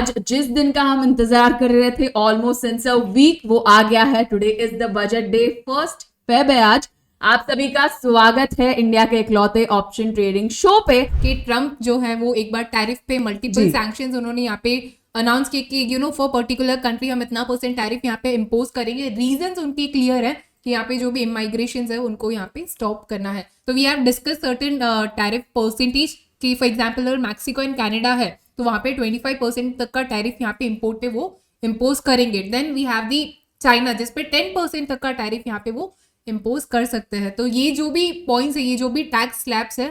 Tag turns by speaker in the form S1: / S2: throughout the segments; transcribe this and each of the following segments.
S1: आज जिस दिन का हम इंतजार कर रहे थे ऑलमोस्ट सिंस अ वीक, वो आ गया है। Today is the budget day, 1 Feb है आज। आप सभी का स्वागत है इंडिया के इकलौते ऑप्शन ट्रेडिंग शो पे।
S2: कि ट्रम्प जो है वो एक बार टैरिफ पे मल्टीपल सैंक्शंस उन्होंने यहाँ पे अनाउंस किए कि फॉर पर्टिकुलर कंट्री हम इतना % टैरिफ यहाँ पे इम्पोज करेंगे। रीजंस उनकी क्लियर है कि यहाँ पे जो भी इमाइग्रेशन है उनको यहाँ पे स्टॉप करना है। तो we have discuss certain tariff percentage कि फॉर एग्जाम्पल अगर मैक्सिको एंड कनाडा है तो वहाँ पे 25% तक का टैरिफ यहाँ पे इम्पोर्ट पे वो इम्पोज करेंगे। Then we have the China जिसपे 10% तक का टैरिफ यहाँ पे वो इम्पोज कर सकते हैं। तो ये जो भी पॉइंट्स है, ये जो भी टैक्स स्लैब्स है,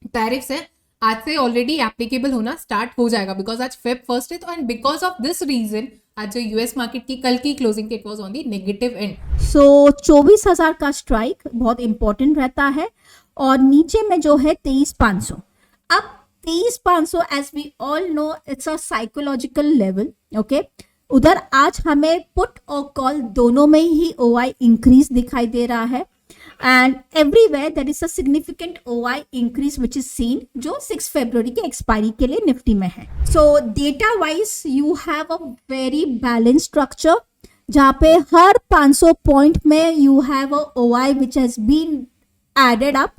S2: टैरिफ्स है, आज से ऑलरेडी एप्लीकेबल होना स्टार्ट हो जाएगा बिकॉज आज फेब 1 है। तो and because of this reason आज जो यूएस मार्केट की कल की closing it was on the negative end.
S3: So 24,000 का स्ट्राइक बहुत इंपॉर्टेंट रहता है और नीचे में जो है 23,500। अब 23,500 as we all know it's a psychological level. Okay, उधर आज हमें पुट और कॉल दोनों में ही ओआई इंक्रीज दिखाई दे रहा है and everywhere there is a significant OI increase which is seen जो 6 फरवरी के एक्सपायरी के लिए निफ्टी में है। so data wise you have a very balanced structure जहाँ पे हर 500 पॉइंट में you have a OI which has been added up।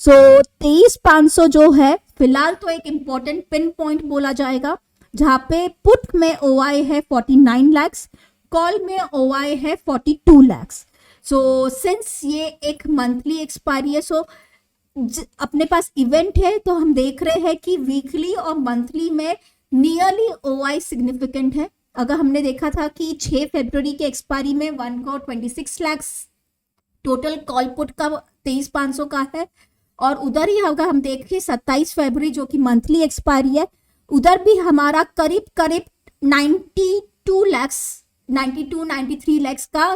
S3: so 23,500 जो है फिलहाल तो एक important पिन पॉइंट बोला जाएगा जहाँ पे पुट में OI है 49 lakhs, कॉल में OI है 42 lakhs। सो सिंस ये एक मंथली एक्सपायरी है, सो अपने पास इवेंट है तो हम देख रहे हैं कि वीकली और मंथली में नियरली ओआई सिग्निफिकेंट है। अगर हमने देखा था कि 6 फरवरी के एक्सपायरी में 1 crore 26 lakh total call put का 23,500 का है, और उधर ही अगर हम देखें 27 फरवरी जो कि मंथली एक्सपायरी है, उधर भी हमारा करीब करीब 92-93 लैक्स का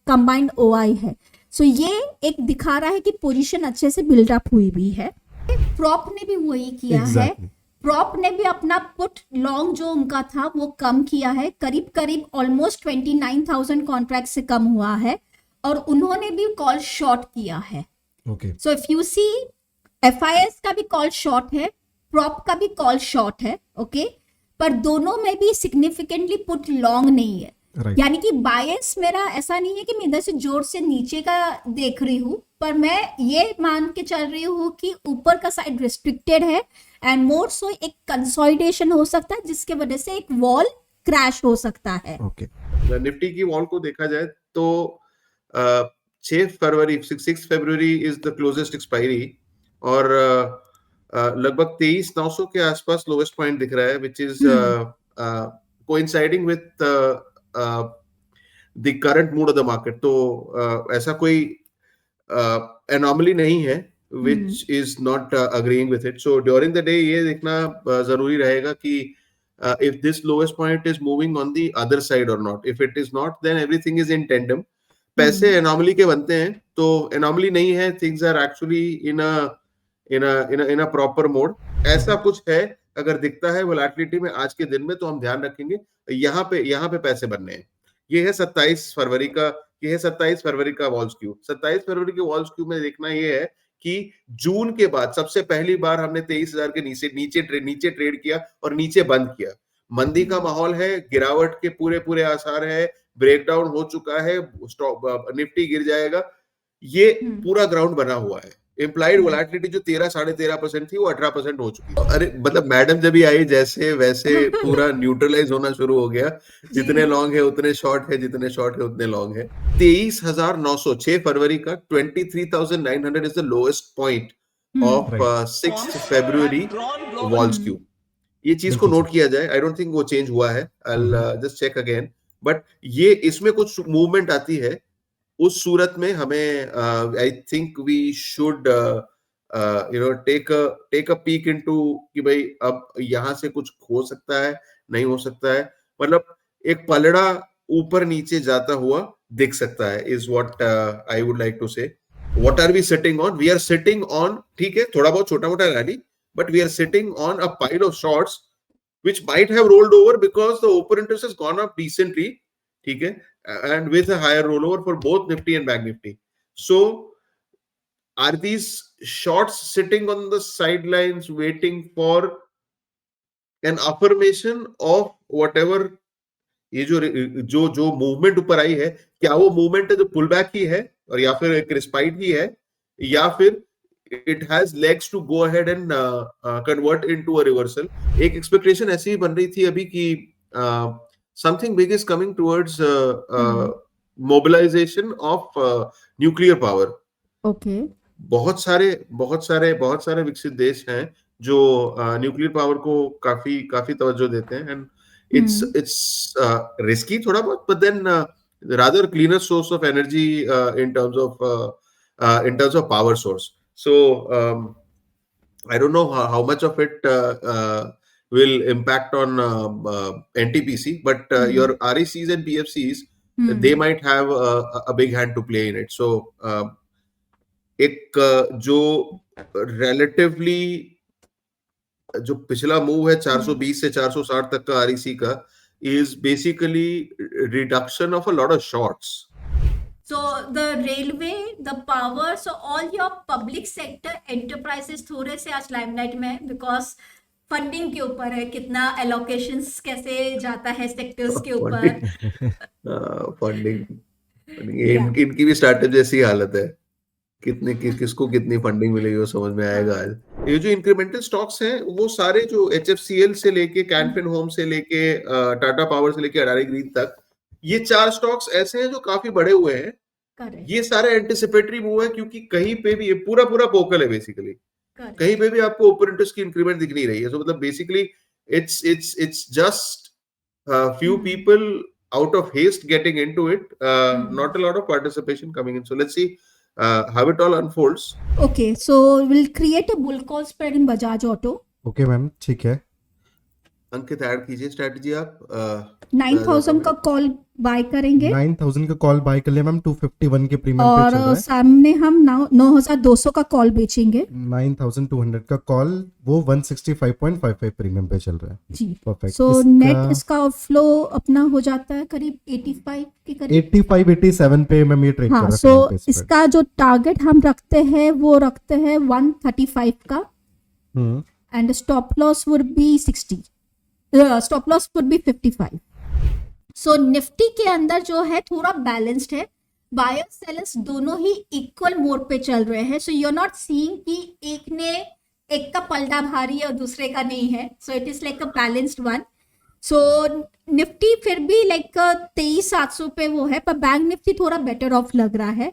S3: कंबाइंड ओआई है। सो ये एक दिखा रहा है कि पोजीशन अच्छे से बिल्डअप हुई भी है। प्रॉप ने भी वही किया है। प्रॉप ने भी अपना पुट लॉन्ग जो उनका था वो कम किया है, करीब करीब ऑलमोस्ट 29,000 कॉन्ट्रैक्ट से कम हुआ है, और उन्होंने भी कॉल शॉर्ट किया है। So if you see FIS का भी कॉल शॉर्ट है, प्रॉप का भी कॉल शॉर्ट है। ओके, पर दोनों में भी सिग्निफिकेंटली पुट लॉन्ग नहीं है। यानी कि बायस मेरा ऐसा नहीं है कि मैं इधर से जोर से नीचे का देख रही हूँ, पर मैं ये मान के चल रही हूँ कि ऊपर का साइड रिस्ट्रिक्टेड है एंड मोर सो एक कंसोलिडेशन हो सकता है जिसके वजह से एक वॉल क्रैश हो सकता है।
S4: निफ्टी की वॉल को देखा जाए तो 6 फरवरी इज द क्लोजेस्ट एक्सपायरी, और लगभग 23,900 के आसपास लोएस्ट पॉइंट दिख रहा है, which is coinciding with the current mood off the market. तो ऐसा कोई एनॉमली नहीं है which is not agreeing with it. So during the day ये देखना जरूरी रहेगा कि if this lowest point is moving on the other side or not. If it is not, then everything is in tandem. पैसे anomaly के बनते हैं, तो एनॉमली नहीं है, things are actually in a proper mode. ऐसा कुछ है अगर दिखता है वोलेटिलिटी में आज के दिन में, तो हम ध्यान रखेंगे यहाँ पे पैसे बनने हैं। ये है 27 फरवरी का, ये है 27 फरवरी का वॉल स्क्यू। 27 फरवरी के वॉल स्क्यू में देखना ये है कि जून के बाद सबसे पहली बार हमने 23,000 के नीचे ट्रेड किया और नीचे बंद किया। मंदी का माहौल है, गिरावट के पूरे आसार है, ब्रेकडाउन हो चुका है, निफ्टी गिर जाएगा, ये पूरा ग्राउंड बना हुआ है। इम्प्लाइड वोलेटिलिटी जो 13-13.5% थी वो 18% हो चुकी है। अरे मतलब मैडम जब भी आई जैसे वैसे पूरा न्यूट्रलाइज होना शुरू हो गया। जितने लॉन्ग है उतने शॉर्ट है, जितने शॉर्ट है उतने लॉन्ग है। 23,900 6 फरवरी का 23,900 is the lowest point of 6 February vol skew. ये चीज को नोट किया जाए। आई डोंट थिंक वो चेंज हुआ है, I will just check again, but ये इसमें कुछ मूवमेंट आती है, उस सूरत में हमें I think we should take a peek into कि भाई अब यहां से कुछ हो सकता है, नहीं हो सकता है, मतलब एक पलड़ा ऊपर नीचे जाता हुआ दिख सकता है, is what I would like to say. What are we sitting on? We are sitting on, ठीक है, थोड़ा बहुत छोटा मोटा rally, but we are sitting on a pile of shorts which might have rolled over because the open interest has gone up decently, ठीक है, and with a higher rollover for both Nifty and Bank Nifty. So are these shorts sitting on the sidelines waiting for an affirmation of whatever ये जो जो movement ऊपर आई है, क्या वो movement है जो पुल बैक ही है और या फिर एक रिस्पाइट ही है, या फिर it has legs to go ahead and convert into a reversal. एक एक्सपेक्टेशन ऐसी ही बन रही थी अभी कि something big is coming towards mobilisation of nuclear power.
S3: Okay
S4: बहुत सारे विकसित देश हैं जो न्यूक्लियर पावर को काफी काफी तवज्जो देते हैं, एंड it's risky थोड़ा बहुत, but then rather cleaner source of energy in terms of power source. So I don't know how much of it will impact on NTPC, but your RECs and PFCs, they might have a big hand to play in it. So एक जो relatively जो पिछला move है 420 से 460 तक का REC का, is basically reduction of a lot of shorts.
S3: So the railway, the power, so all your public sector enterprises थोड़े से आज लाइमलाइट में है, बिकॉज फंडिंग के ऊपर है, कितना एलोकेशंस कैसे जाता है सेक्टर्स के ऊपर।
S4: फंडिंग इनकी भी स्टार्टअप जैसी हालत है, किसको कितनी फंडिंग मिलेगी वो समझ में आएगा आज। ये जो इंक्रीमेंटल स्टॉक्स हैं वो सारे जो HFCL से लेके कैनफिन होम से लेके टाटा पावर से लेके अडानी ग्रीन तक, ये 4 स्टॉक्स ऐसे हैं जो काफी बड़े हुए हैं।
S3: Correct.
S4: ये सारे एंटिसिपेटरी मूव है, क्योंकि कहीं पे भी ये पूरा पोकल है बेसिकली,
S3: Correct.
S4: कहीं पे भी आपको ओपन इंटरेस्ट की इंक्रीमेंट दिख नहीं रही है। सो मतलब basically it's just few people out of haste getting into it, not a lot of participation coming in. So let's see how it all unfolds.
S3: Okay, so we'll create a bull call spread in Bajaj Auto.
S5: Okay ma'am, ठीक है।
S4: अंकित add कीजिए strategy आप।
S3: 9,000 का call bye करेंगे
S5: 9,000 का call bye कर लिया ma'am, 251 के प्रीमियम पे चल रहा
S3: और
S5: है।
S3: सामने हम 9,200 का कॉल बेचेंगे
S5: 9,200 का कॉल, वो 165.55 प्रीमियम पे चल रहा है।
S3: जी।
S5: परफेक्ट।
S3: सो नेट इसका फ्लो अपना हो जाता है करीब 85 के करीब।
S5: 85-87 पे मैम ये ट्रेड कर
S3: हाँ,
S5: रहा है।
S3: सो
S5: front पे spread।
S3: इसका जो टारगेट हम रखते हैं वो रखते हैं 135 का, and stop loss would be 60, stop loss would be 55। So Nifty के अंदर जो है थोड़ा बैलेंस्ड है, बायर सेलर्स दोनों ही इक्वल मोड पे चल रहे हैं। So you are not seeing कि एक का पलड़ा भारी है और दूसरे का नहीं है। So it is like a balanced one. So Nifty फिर भी लाइक 23,700 पे वो है, पर बैंक निफ्टी थोड़ा बेटर ऑफ लग रहा है।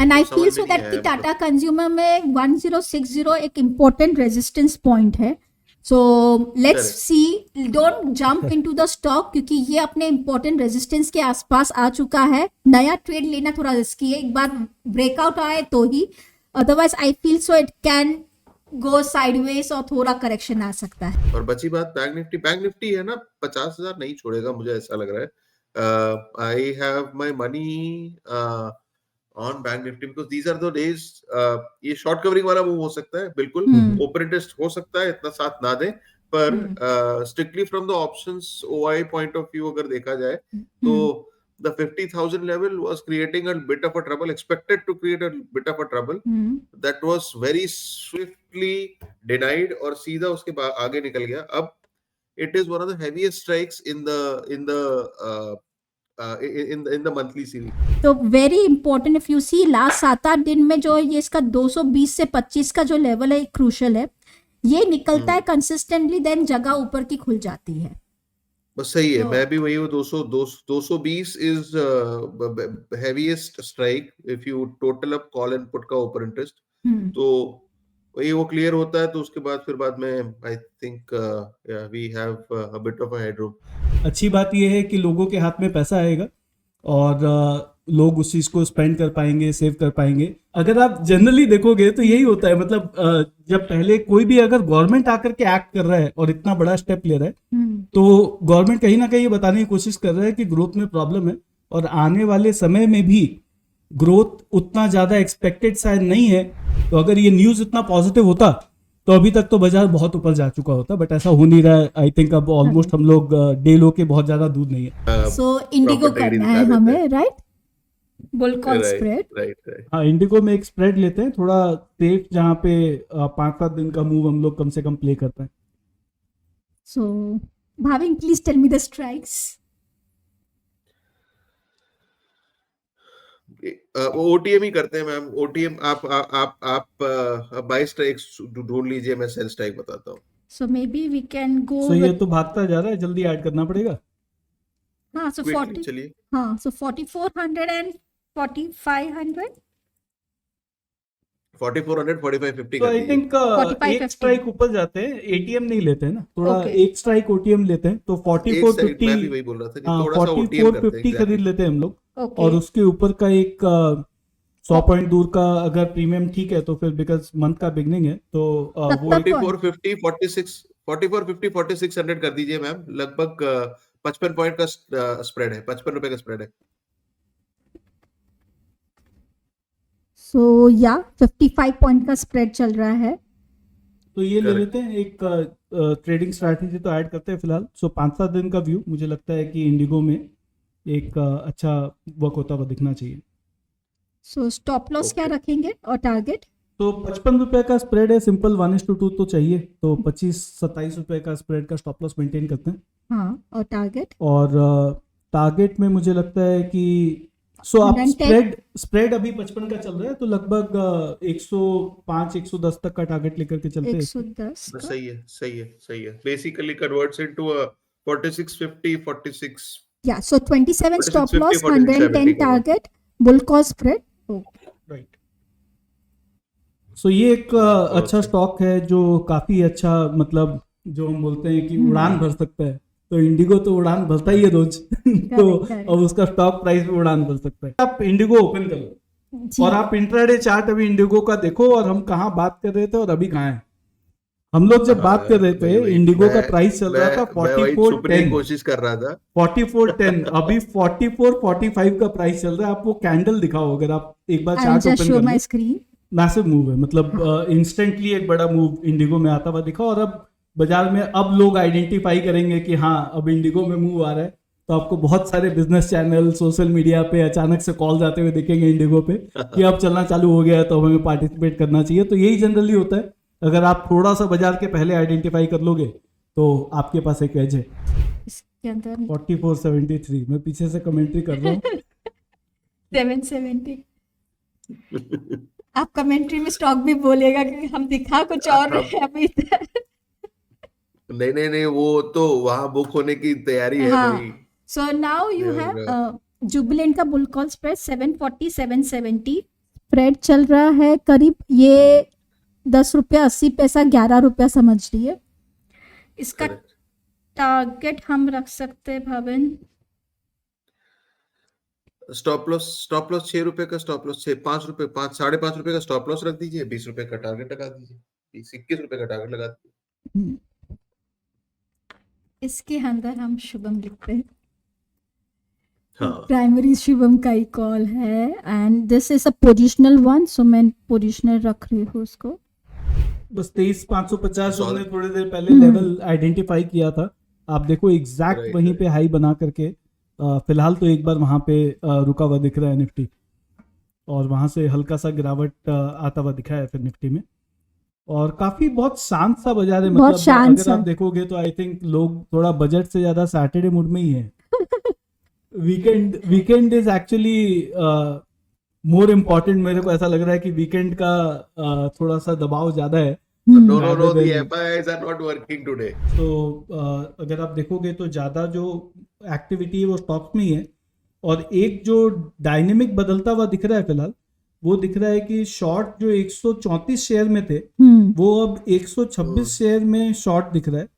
S3: And I feel so that कि टाटा कंज्यूमर में 1060 एक इम्पोर्टेंट रेजिस्टेंस पॉइंट है। So let's see, don't jump into the stock, क्योंकि ये अपने इम्पोर्टेंट रेजिस्टेंस के आसपास आ चुका है। नया ट्रेड लेना थोड़ा रिस्की है, एक बार ब्रेकआउट आए तो ही, otherwise I feel so it can go sideways और थोड़ा करेक्शन आ सकता है।
S4: और बची बात बैंक निफ्टी है ना, 50,000 नहीं छोड़ेगा, मुझे ऐसा लग रहा है। I have my money on bank Nifty because these are the days. ये शॉर्ट कवरिंग वाला मूव हो सकता है, बिल्कुल ओपन इंटरेस्ट हो सकता है, इतना साथ ना दे, पर strictly from the options OI point of view अगर देखा जाए तो the 50,000 level was creating a bit of a trouble, expected to create a bit of a trouble. That was very swiftly denied और सीधा उसके आगे निकल गया। अब it is one of the heaviest strikes in the monthly series.
S3: तो very important, if you see last 7-8 दिन में जो ये इसका 220 से 25 का जो लेवल है क्रूशल है, ये निकलता है कंसिस्टेंटली, देन जगह ऊपर की खुल जाती है।
S4: बस सही है, मैं भी वही हूँ। 220 is heaviest strike if you total up call and put का ओपन इंटरेस्ट। तो वही वो क्लियर होता है तो उसके बाद में I think we have a bit of a headroom.
S6: अच्छी बात यह है कि लोगों के हाथ में पैसा आएगा और लोग उस चीज़ को स्पेंड कर पाएंगे, सेव कर पाएंगे। अगर आप जनरली देखोगे तो यही होता है, मतलब जब पहले कोई भी अगर गवर्नमेंट आकर के एक्ट कर रहा है और इतना बड़ा स्टेप ले रहा है तो गवर्नमेंट कहीं ना कहीं ये बताने की कोशिश कर रहा है कि ग्रोथ में प्रॉब्लम है और आने वाले समय में भी ग्रोथ उतना ज़्यादा एक्सपेक्टेड शायद नहीं है। तो अगर ये न्यूज़ इतना पॉजिटिव होता तो अभी तक तो बाजार बहुत ऊपर जा चुका होता, बट ऐसा हो नहीं रहा है। आई थिंक अब ऑलमोस्ट हम लोग डे लो के बहुत ज़्यादा दूर नहीं है।
S3: सो इंडिगो करना है हमें, right? Bull call spread,
S4: right.
S6: हाँ, इंडिगो में एक स्प्रेड लेते हैं थोड़ा सेफ, जहाँ पे 5-7 दिन का मूव हम लोग कम से कम प्ले कर पाए।
S3: So, Bhavin, please tell me the strikes.
S4: OTM ही करते हैं मैम. ओटीएम आप बाई स्ट्राइक्स ढूंढ लीजिए, मैं सेल स्ट्राइक बताता हूँ.
S3: So maybe we can go
S6: सो ये
S3: with
S6: तो भागता जा रहा है, जल्दी ऐड करना पड़ेगा.
S3: हाँ, so
S4: क्विकली
S3: 40
S4: चलिए.
S3: हाँ, so 4400 and 4500.
S4: 4400 4550
S6: तो
S4: कर
S6: आई
S4: दीजिए.
S6: थिंक
S3: 45,
S6: एक
S3: 50.
S6: स्ट्राइक ऊपर जाते हैं, एटीएम नहीं लेते हैं ना थोड़ा.
S3: Okay.
S6: एक स्ट्राइक ओटीएम लेते हैं तो
S4: एक साइड मैं भी
S6: 4450.
S4: वही बोल रहा था कि
S6: हाँ,
S4: थोड़ा सा ओटीएम करते हैं.
S6: 4450 खरीद लेते हैं हम लोग.
S3: Okay.
S6: और उसके ऊपर का एक 100 पॉइंट दूर का अगर प्रीमियम ठीक है तो फिर बिकॉज मंथ का बिगनिंग है तो वो
S3: तब
S4: 4450 46 4450 4600 कर दीजिए मैम. लगभग 55 पॉइंट का स्प्रेड है, 55 रुपए का स्प्रेड है.
S3: So yeah, 55 पॉइंट का स्प्रेड चल रहा है.
S6: तो ये ले
S4: Correct.
S6: लेते हैं. एक ट्रेडिंग स्ट्रैटेजी तो ऐड करते हैं फिलहाल. सो 5-7 दिन का व्यू मुझे लगता है कि इंडिगो में एक अच्छा वर्क होता हुआ दिखना चाहिए.
S3: So stop loss क्या
S4: Okay.
S3: रखेंगे और टारगेट?
S6: तो 55 रुपए का स्प्रेड है, सिंपल 1:2 तो चाहिए. तो 25-27 रुपए का स्प्रेड का स्टॉप लॉस मेंटेन करते हैं.
S3: हाँ, और टारगेट?
S6: और टारगेट में मुझे लगता है कि सो आप
S3: 110.
S6: स्प्रेड अभी 55 का चल रहा है तो लगभग 105-110 तक का टारगेट लेकर के चलते हैं.
S3: 110 का.
S4: सही है, सही है, सही है. Basically converts into 4650 46.
S3: Yeah, so 27 stop
S4: 4650,
S3: loss,
S4: 4670
S3: 110
S4: का.
S3: target, bull call spread. Okay.
S6: Right. So ये एक अच्छा स्टॉक है जो काफी अच्छा, मतलब जो हम बोलते हैं कि उड़ान भर सकता है. तो इंडिगो तो उड़ान भरता ही है रोज. तो
S3: correct.
S6: अब उसका स्टॉक प्राइस भी उड़ान भर सकता है. आप इंडिगो ओपन करो
S3: जी.
S6: और आप इंट्राडे चार्ट अभी इंडिगो का देखो और हम कहाँ बात कर रहे थे और अभी कहाँ है. हम लोग जब बात कर रहे थे इंडिगो का प्राइस चल रहा था
S4: मैं वही छुपने की
S6: 44.10.
S4: कोशिश कर रहा था.
S6: 44.10 अभी 44.45 का प्राइस चल रहा है. आप वो कैंडल दिखाओ अगर आप एक बार
S3: I'll
S6: chart
S3: just
S6: open
S3: show
S6: कर
S3: my
S6: low.
S3: screen.
S6: Massive move है, मतलब इंस्टेंटली एक बड़ा मूव इंडिगो में आता हुआ दिखा. और अब बाजार में अब लोग आइडेंटिफाई करेंगे कि हाँ अब इंडिगो में मूव आ रहा है. तो आपको बहुत सारे बिजनेस चैनल सोशल मीडिया पे अचानक से कॉल आते हुए दिखेंगे इंडिगो पे कि अब चलना चालू हो गया है तो हमें पार्टिसिपेट करना चाहिए. तो यही जनरली होता है. अगर आप थोड़ा सा बाजार के पहले आइडेंटिफाई कर लोगे तो आपके पास एक एज है.
S3: इसके अंदर
S6: 44.73 मैं पीछे से कमेंट्री कर रहा हूँ.
S3: 770. आप कमेंट्री में स्टॉक भी बोलेगा कि हम दिखा कुछ और रहे हैं अभी इधर.
S4: नहीं, वो तो वहां बुक होने की तैयारी है
S3: हाँ.
S4: भाई.
S3: So now you
S4: Yeah,
S3: have Jubilant का bull call spread 740 770 स्प्रेड चल रहा है करीब ये 10 रुपया 80 पैसा 11 रुपया समझ लिए. इसका
S4: Correct.
S3: टारगेट हम रख सकते हैं भाविन.
S4: स्टॉप लॉस 6 रुपए का स्टॉप लॉस, 5 रुपए 5.5 रुपए का स्टॉप लॉस रख दीजिए. 20 रुपए का टारगेट लगा दीजिए. 21 रुपए का टारगेट लगा दीजिए.
S3: इसके अंदर हम शुभम लिखते हैं.
S4: हाँ.
S3: प्राइमरी शुभम का ही कॉल है and this is a positional one. So मैं पोजिशनल रख रही हूँ उसको.
S6: बस 23,550
S4: Solid.
S6: हमने थोड़ी देर पहले लेवल आइडेंटिफाई किया था. आप देखो एग्जैक्ट
S4: Right,
S6: वहीं
S4: right.
S6: पे हाई बना करके फिलहाल तो एक बार वहां पे रुका हुआ दिख रहा है निफ्टी. और वहां से हल्का सा गिरावट आता हुआ दिखा है फिर निफ्टी में. और काफी बहुत शांत सा बाजार है.
S3: बहुत
S6: मतलब
S3: शांत
S6: अगर
S3: सा.
S6: आप देखोगे तो आई थिंक लोग थोड़ा बजट से ज्यादा सैटरडे मूड में ही है. Weekend is actually more important. मेरे को ऐसा लग रहा है कि वीकेंड का थोड़ा सा दबाव ज्यादा है.
S4: No,
S6: Rather
S4: the
S6: than-
S4: FIIs are not working today.
S6: तो अगर आप देखोगे तो ज़्यादा जो एक्टिविटी है वो स्टॉक्स में ही है. और एक जो डायनेमिक बदलता हुआ दिख रहा है फिलहाल वो दिख रहा है कि शॉर्ट जो 134 शेयर में थे वो अब 126 शेयर में शॉर्ट दिख रहा है.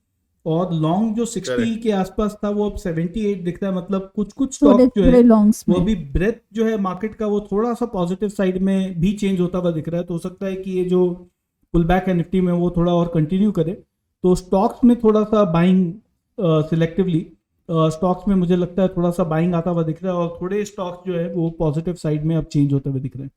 S6: और लॉन्ग जो 60
S4: Correct.
S6: के आसपास था वो अब 78 दिख रहा है. मतलब कुछ
S3: थोड़े
S6: स्टॉक जो है
S3: थोड़े लॉन्ग्स
S6: वो
S3: में.
S6: अभी ब्रेथ जो है मार्केट का वो थोड़ा सा पॉजिटिव साइड में भी चेंज होता हुआ दिख रहा है. तो हो सकता है कि ये जो पुल बैक है निफ्टी में वो थोड़ा और कंटिन्यू करे. तो स्टॉक्स में थोड़ा सा बाइंग सिलेक्टिवली स्टॉक्स में मुझे लगता है थोड़ा सा बाइंग आता हुआ दिख रहा है. और थोड़े स्टॉक्स जो है वो पॉजिटिव साइड में अब चेंज होते हुए दिख रहे हैं.